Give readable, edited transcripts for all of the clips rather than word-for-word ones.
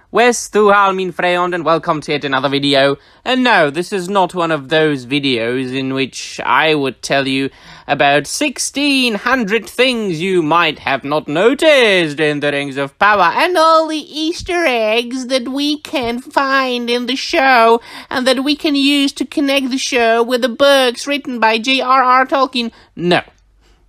Wes Stuhal min Freyond, and welcome to yet another video. And no, this is not one of those videos in which I would tell you about 1600 things you might have not noticed in the Rings of Power, and all the Easter eggs that we can find in the show, and that we can use to connect the show with the books written by J.R.R. Tolkien.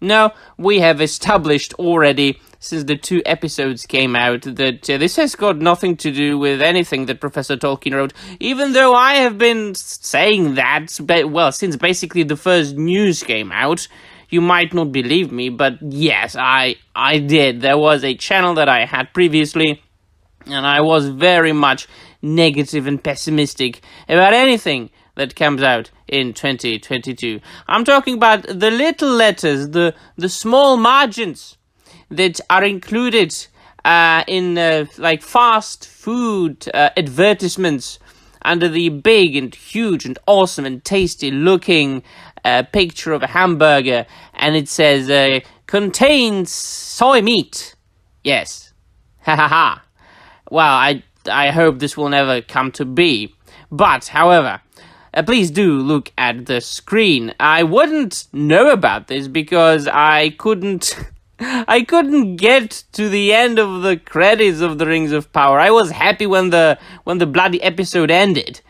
No, we have established already, since the 2 episodes came out, that this has got nothing to do with anything that Professor Tolkien wrote, even though I have been saying that, since basically the first news came out. You might not believe me, but yes, I did. There was a channel that I had previously, and I was very much negative and pessimistic about anything that comes out in 2022. I'm talking about the little letters, the small margins that are included in fast food advertisements under the big and huge and awesome and tasty looking picture of a hamburger, and it says contains soy meat. Yes. Ha ha ha. Well, I hope this will never come to be. But, however, please do look at the screen. I wouldn't know about this because I couldn't get to the end of the credits of the Rings of Power. I was happy when the bloody episode ended,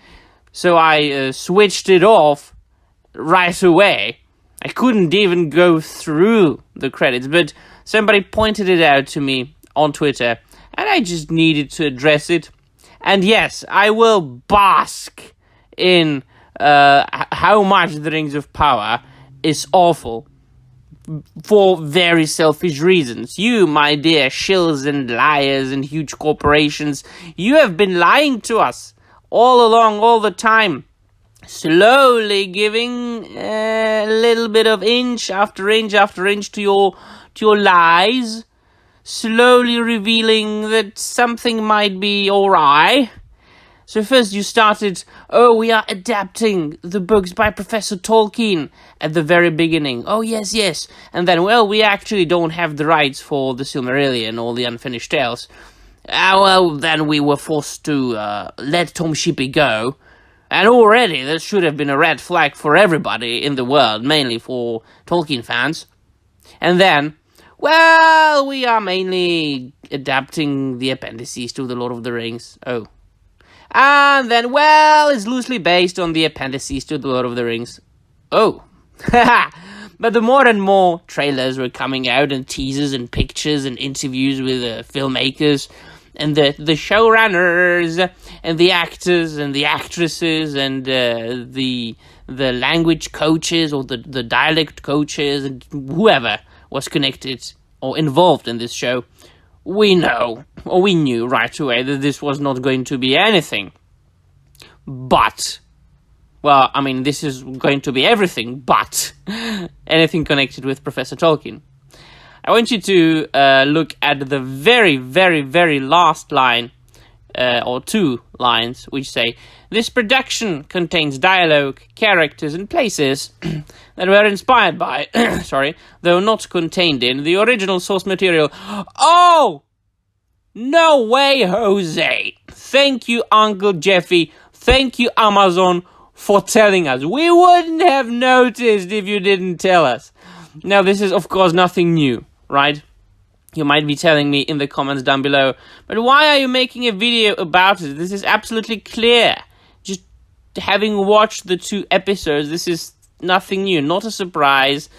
so I switched it off right away. I couldn't even go through the credits, but somebody pointed it out to me on Twitter, and I just needed to address it. And yes, I will bask in how much the Rings of Power is awful, for very selfish reasons. You, my dear shills and liars and huge corporations, you have been lying to us all along, all the time, slowly giving a little bit of inch after inch after inch to your lies, slowly revealing that something might be alright. So first you started, we are adapting the books by Professor Tolkien at the very beginning. Oh, yes. And then, we actually don't have the rights for the Silmarillion or the Unfinished Tales. Then we were forced to let Tom Shippey go. And already this should have been a red flag for everybody in the world, mainly for Tolkien fans. And then, we are mainly adapting the appendices to The Lord of the Rings. Oh. And then, it's loosely based on the appendices to The Lord of the Rings. Oh. But the more and more trailers were coming out, and teasers and pictures and interviews with filmmakers and the showrunners and the actors and the actresses and the language coaches or the dialect coaches and whoever was connected or involved in this show, we knew right away that this was not going to be anything. But, this is going to be everything but anything connected with Professor Tolkien. I want you to look at the very, very, very last line, or 2 lines, which say, "This production contains dialogue, characters, and places that were inspired by, though not contained in, the original source material." Oh! No way, Jose! Thank you, Uncle Jeffy. Thank you, Amazon, for telling us. We wouldn't have noticed if you didn't tell us. Now, this is, of course, nothing new, right? You might be telling me in the comments down below, but why are you making a video about it? This is absolutely clear. Just having watched the 2 episodes, this is nothing new, not a surprise,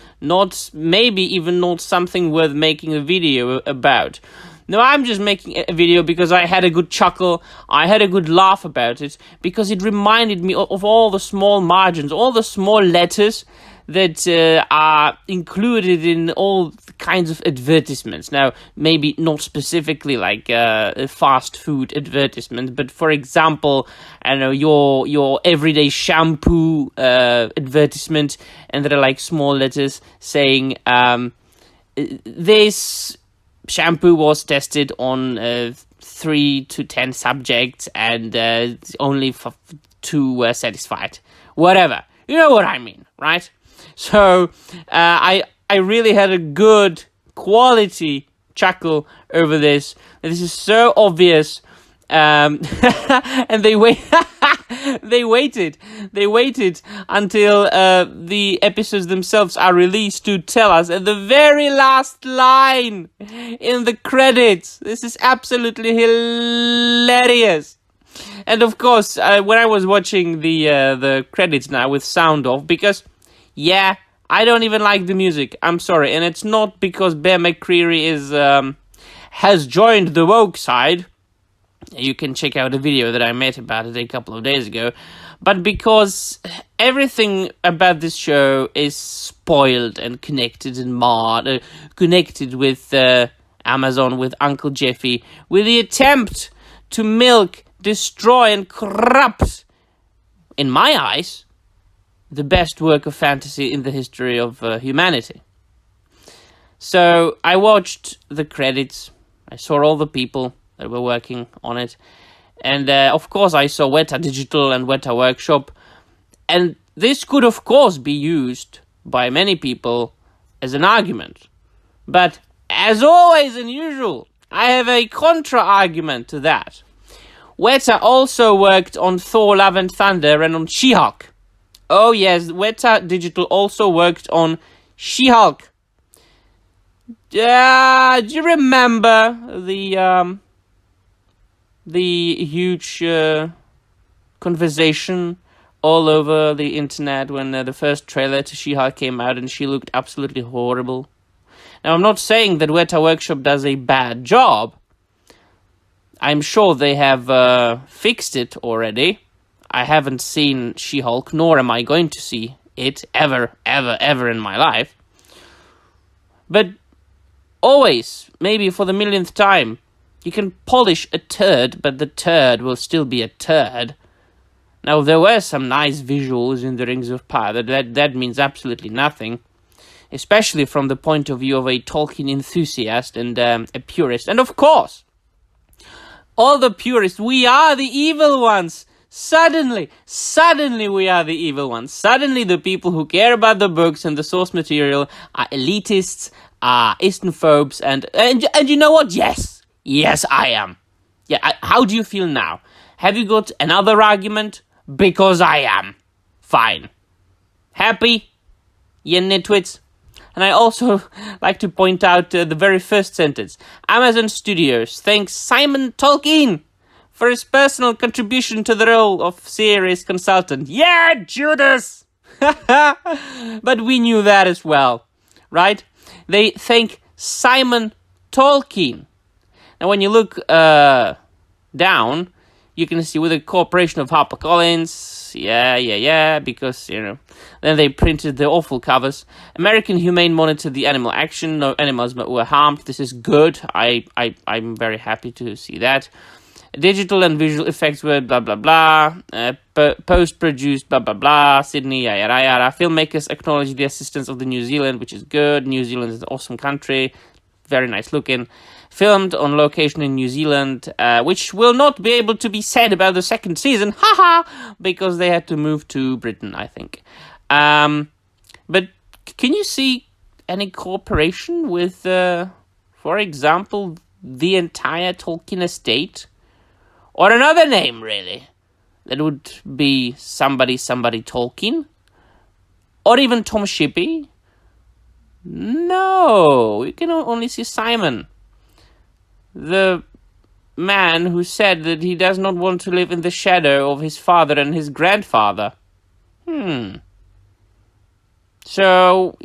maybe even not something worth making a video about. No, I'm just making a video because I had a good chuckle, I had a good laugh about it, because it reminded me of all the small margins, all the small letters that are included in all kinds of advertisements. Now, maybe not specifically like a fast food advertisement, but for example, I don't know, your everyday shampoo advertisement, and there are like small letters saying, this shampoo was tested on 3 to 10 subjects, and only 2 were satisfied. Whatever. You know what I mean, right? So, I really had a good quality chuckle over this. This is so obvious, And they waited until the episodes themselves are released to tell us at the very last line in the credits. This is absolutely hilarious. And of course, when I was watching the credits now with sound off, because yeah, I don't even like the music. I'm sorry, and it's not because Bear McCreary has joined the woke side. You can check out a video that I made about it a couple of days ago. But because everything about this show is spoiled and connected and marred, connected with Amazon, with Uncle Jeffy, with the attempt to milk, destroy, and corrupt, in my eyes, the best work of fantasy in the history of humanity. So I watched the credits. I saw all the people that were working on it. And of course I saw Weta Digital and Weta Workshop. And this could of course be used by many people as an argument. But as always and usual, I have a contra-argument to that. Weta also worked on Thor Love and Thunder and on She-Hulk. Oh yes, Weta Digital also worked on She-Hulk. Do you remember the huge conversation all over the internet when the first trailer to She-Hulk came out and she looked absolutely horrible? Now, I'm not saying that Weta Workshop does a bad job. I'm sure they have fixed it already. I haven't seen She-Hulk, nor am I going to see it ever in my life. But always, maybe for the millionth time, you can polish a turd, but the turd will still be a turd. Now, there were some nice visuals in the Rings of Power. That means absolutely nothing. Especially from the point of view of a Tolkien enthusiast and a purist. And of course, all the purists, we are the evil ones. Suddenly we are the evil ones. Suddenly the people who care about the books and the source material are elitists, are Easternphobes, and you know what? Yes, I am. Yeah, how do you feel now? Have you got another argument? Because I am. Fine. Happy? You nitwits? And I also like to point out the very first sentence. Amazon Studios thanks Simon Tolkien for his personal contribution to the role of series consultant. Yeah, Judas! But we knew that as well, right? They thank Simon Tolkien. Now, when you look down, you can see with the cooperation of HarperCollins, because, then they printed the awful covers. American Humane monitored the animal action. No animals were harmed. This is good. I'm very happy to see that. Digital and visual effects were blah, blah, blah. Post-produced blah, blah, blah. Sydney, yada, yada. Filmmakers acknowledge the assistance of the New Zealand, which is good. New Zealand is an awesome country. Very nice looking. Filmed on location in New Zealand, which will not be able to be said about the second season, because they had to move to Britain, I think. But can you see any cooperation with, for example, the entire Tolkien estate? Or another name, really? That would be somebody Tolkien? Or even Tom Shippey? No, you can only see Simon. The man who said that he does not want to live in the shadow of his father and his grandfather. So,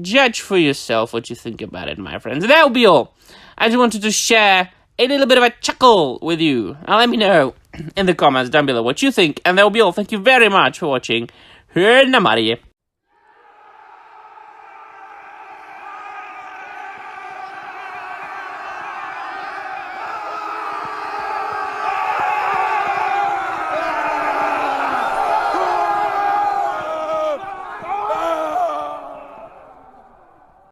judge for yourself what you think about it, my friends. That'll be all. I just wanted to share a little bit of a chuckle with you. Now let me know in the comments down below what you think. And that'll be all. Thank you very much for watching. Hör Marie.